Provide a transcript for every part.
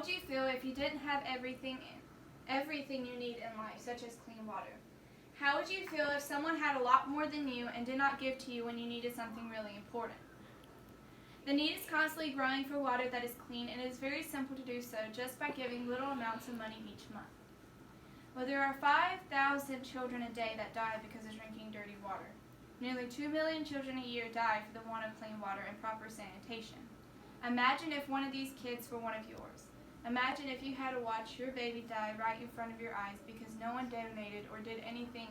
would you feel if you didn't have everything you need in life, such as clean water? How would you feel if someone had a lot more than you and did not give to you when you needed something really important? The need is constantly growing for water that is clean, and it is very simple to do so just by giving little amounts of money each month. Well, there are 5,000 children a day that die because of drinking dirty water. Nearly 2 million children a year die for the want of clean water and proper sanitation. Imagine if one of these kids were one of yours. Imagine if you had to watch your baby die right in front of your eyes because no one donated or did anything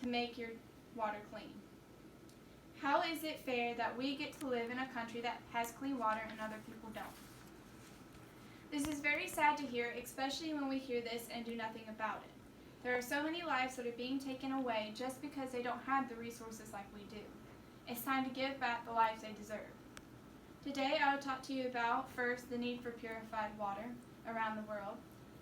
to make your water clean. How is it fair that we get to live in a country that has clean water and other people don't? This is very sad to hear, especially when we hear this and do nothing about it. There are so many lives that are being taken away just because they don't have the resources like we do. It's time to give back the lives they deserve. Today I will talk to you about, first, the need for purified water around the world.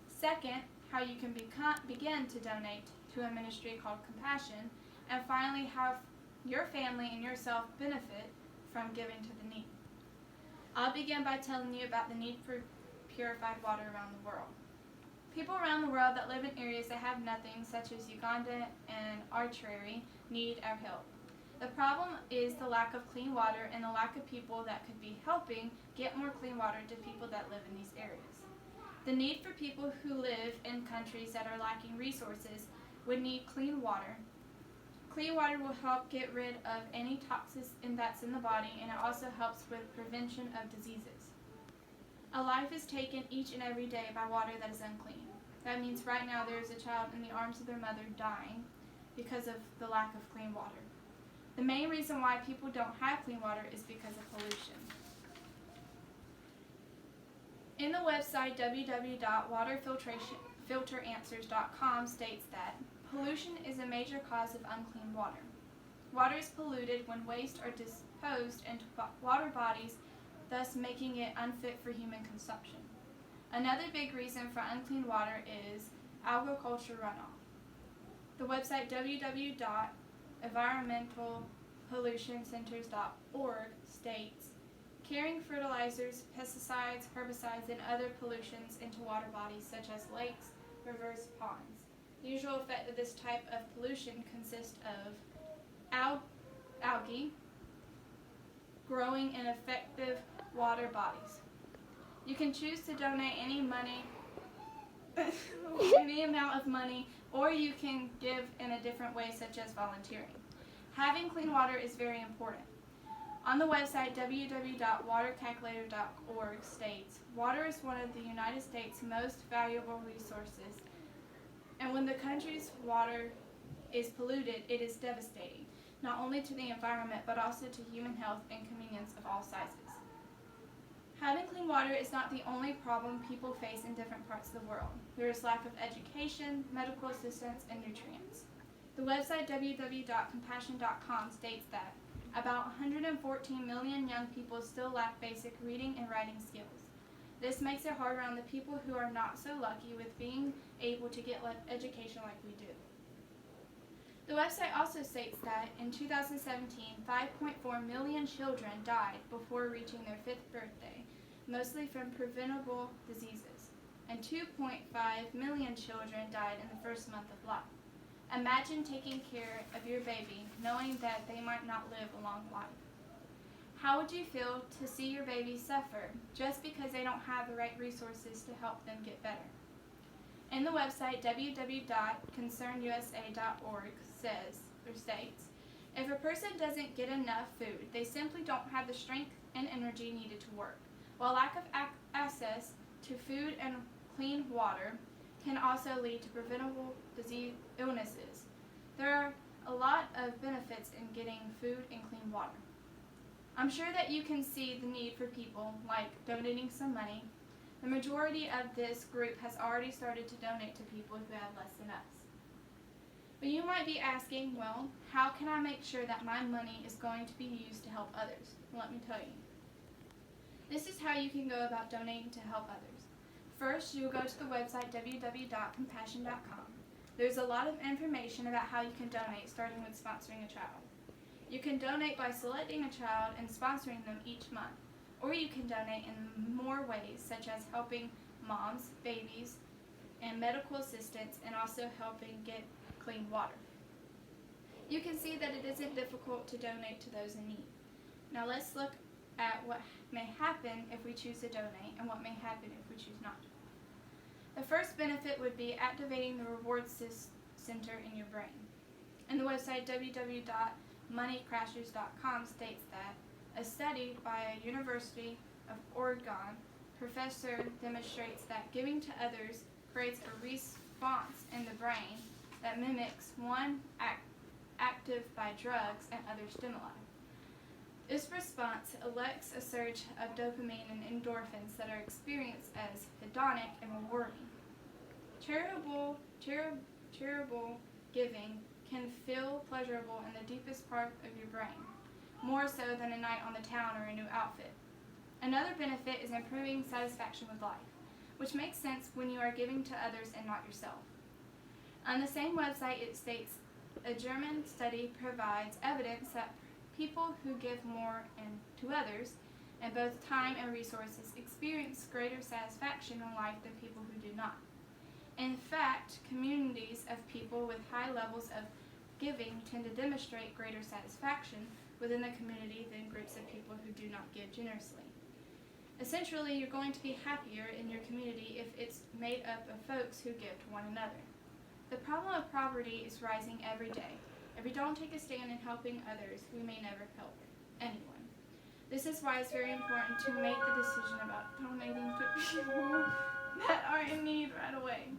Second, how you can begin to donate to a ministry called Compassion. And finally, how your family and yourself benefit from giving to the needy. I'll begin by telling you about the need for purified water around the world. People around the world that live in areas that have nothing, such as Uganda and Eritrea, need our help. The problem is the lack of clean water and the lack of people that could be helping get more clean water to people that live in these areas. The need for people who live in countries that are lacking resources would need clean water. Clean water will help get rid of any toxins that's in the body, and it also helps with prevention of diseases. A life is taken each and every day by water that is unclean. That means right now there is a child in the arms of their mother dying because of the lack of clean water. The main reason why people don't have clean water is because of pollution. In the website www.waterfilteranswers.com states that pollution is a major cause of unclean water. Water is polluted when waste are disposed into water bodies, thus making it unfit for human consumption. Another big reason for unclean water is agriculture runoff. The website www.environmentalpollutioncenters.org states, carrying fertilizers, pesticides, herbicides, and other pollutions into water bodies such as lakes, rivers, ponds. The usual effect of this type of pollution consists of algae growing in effective water bodies. You can choose to donate any amount of money, or you can give in a different way, such as volunteering. Having clean water is very important. On the website www.watercalculator.org states, water is one of the United States' most valuable resources, and when the country's water is polluted, it is devastating, not only to the environment, but also to human health and convenience of all sizes. Having clean water is not the only problem people face in different parts of the world. There is lack of education, medical assistance, and nutrients. The website www.compassion.com states that about 114 million young people still lack basic reading and writing skills. This makes it harder on the people who are not so lucky with being able to get education like we do. The website also states that in 2017, 5.4 million children died before reaching their 5th birthday, mostly from preventable diseases, and 2.5 million children died in the first month of life. Imagine taking care of your baby knowing that they might not live a long life. How would you feel to see your baby suffer just because they don't have the right resources to help them get better? In the website www.concernusa.org states, if a person doesn't get enough food, they simply don't have the strength and energy needed to work. While lack of access to food and clean water can also lead to preventable illnesses, there are a lot of benefits in getting food and clean water. I'm sure that you can see the need for people like donating some money. The majority of this group has already started to donate to people who have less than us. But you might be asking, well, how can I make sure that my money is going to be used to help others? Well, let me tell you. This is how you can go about donating to help others. First, you will go to the website www.compassion.com. There's a lot of information about how you can donate, starting with sponsoring a child. You can donate by selecting a child and sponsoring them each month. Or you can donate in more ways, such as helping moms, babies, and medical assistance, and also helping get clean water. You can see that it isn't difficult to donate to those in need. Now let's look at what may happen if we choose to donate and what may happen if we choose not to. The first benefit would be activating the reward center in your brain. And the website www.moneycrashers.com states that a study by a University of Oregon professor demonstrates that giving to others creates a response in the brain that mimics one active by drugs and other stimuli. This response elicits a surge of dopamine and endorphins that are experienced as hedonic and rewarding. Charitable giving can feel pleasurable in the deepest part of your brain, more so than a night on the town or a new outfit. Another benefit is improving satisfaction with life, which makes sense when you are giving to others and not yourself. On the same website, it states a German study provides evidence that people who give more to others, in both time and resources, experience greater satisfaction in life than people who do not. In fact, communities of people with high levels of giving tend to demonstrate greater satisfaction within the community than groups of people who do not give generously. Essentially, you're going to be happier in your community if it's made up of folks who give to one another. The problem of poverty is rising every day. If we don't take a stand in helping others, we may never help anyone. This is why it's very important to make the decision about donating to people that are in need right away.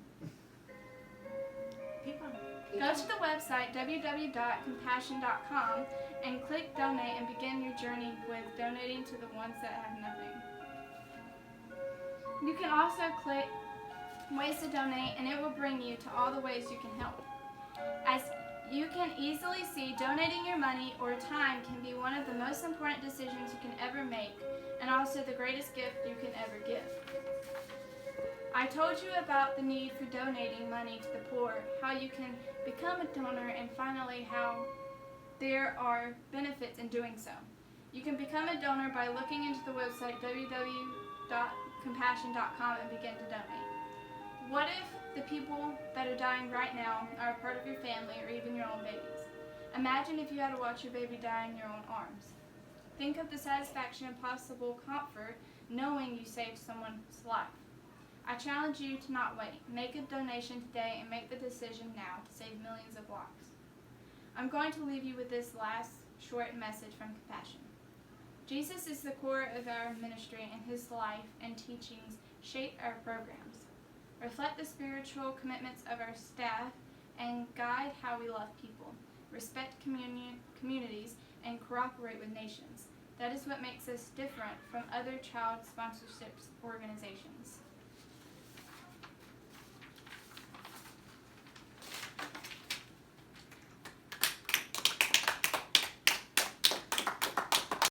Go to the website www.compassion.com and click donate and begin your journey with donating to the ones that have nothing. You can also click ways to donate and it will bring you to all the ways you can help. As you can easily see, donating your money or time can be one of the most important decisions you can ever make and also the greatest gift you can ever give. I told you about the need for donating money to the poor, how you can become a donor, and finally how there are benefits in doing so. You can become a donor by looking into the website www.compassion.com and begin to donate. What if the people that are dying right now are a part of your family or even your own babies? Imagine if you had to watch your baby die in your own arms. Think of the satisfaction and possible comfort knowing you saved someone's life. I challenge you to not wait. Make a donation today and make the decision now to save millions of lives. I'm going to leave you with this last short message from Compassion. Jesus is the core of our ministry, and his life and teachings shape our programs, reflect the spiritual commitments of our staff, and guide how we love people, respect communities, and cooperate with nations. That is what makes us different from other child sponsorship organizations.